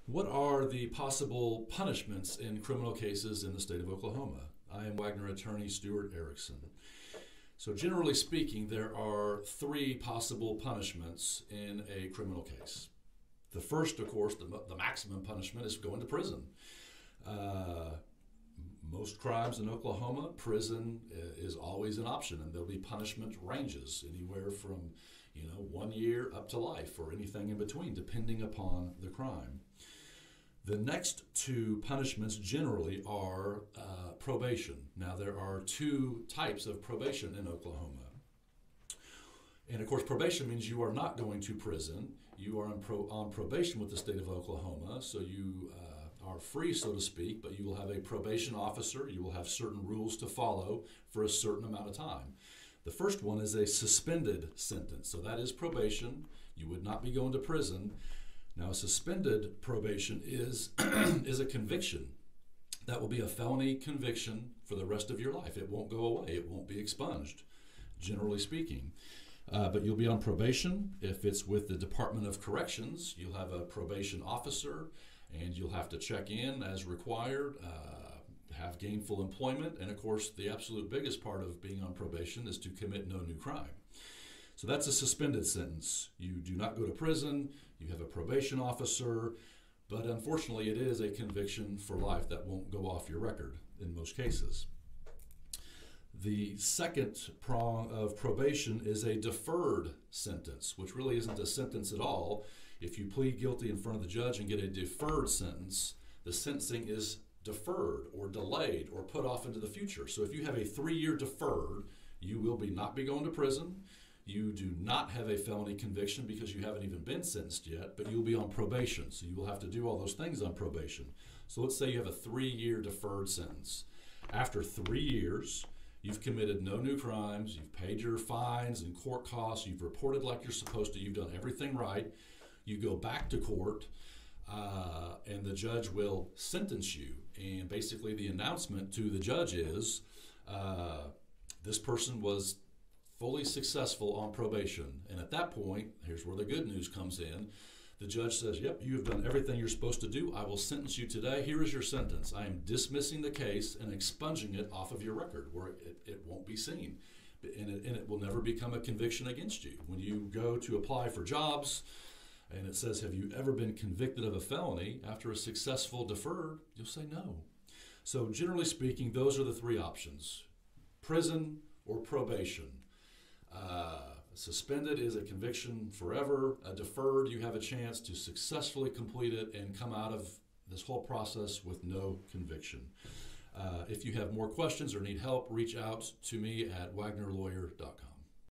What are the possible punishments in criminal cases in the state of Oklahoma? I am Wagner attorney Stuart Erickson. So generally speaking, there are three possible punishments in a criminal case. The first, of course, the maximum punishment is going to prison. Most crimes in Oklahoma, prison is always an option, and there'll be punishment ranges anywhere from 1 year up to life or anything in between, depending upon the crime. The next two punishments generally are probation. Now, there are two types of probation in Oklahoma. And of course, probation means you are not going to prison. You are on probation with the state of Oklahoma, so you are free, so to speak, but you will have a probation officer. You will have certain rules to follow for a certain amount of time. The first one is a suspended sentence. So that is probation. You would not be going to prison. Now, a suspended probation is a conviction. That will be a felony conviction for the rest of your life. It won't go away. It won't be expunged, generally speaking. But you'll be on probation. If it's with the Department of Corrections, you'll have a probation officer, and you'll have to check in as required, have gainful employment, and of course, the absolute biggest part of being on probation is to commit no new crime. So that's a suspended sentence. You do not go to prison, you have a probation officer, but unfortunately it is a conviction for life that won't go off your record in most cases. The second prong of probation is a deferred sentence, which really isn't a sentence at all. If you plead guilty in front of the judge and get a deferred sentence, the sentencing is deferred or delayed or put off into the future. So if you have a 3-year deferred, you will not be going to prison. You do not have a felony conviction because you haven't even been sentenced yet, but you'll be on probation. So you will have to do all those things on probation. So let's say you have a 3-year deferred sentence. After 3 years, you've committed no new crimes, you've paid your fines and court costs, you've reported like you're supposed to, you've done everything right. You go back to court, and the judge will sentence you. And basically the announcement to the judge is, this person was fully successful on probation. And at that point, here's where the good news comes in. The judge says, yep, you have done everything you're supposed to do. I will sentence you today. Here is your sentence. I am dismissing the case and expunging it off of your record where it won't be seen. And it will never become a conviction against you. When you go to apply for jobs and it says, have you ever been convicted of a felony after a successful deferred, you'll say no. So generally speaking, those are the three options: prison or probation. Suspended is a conviction forever. A deferred, you have a chance to successfully complete it and come out of this whole process with no conviction. If you have more questions or need help, reach out to me at wagnerlawyer.com.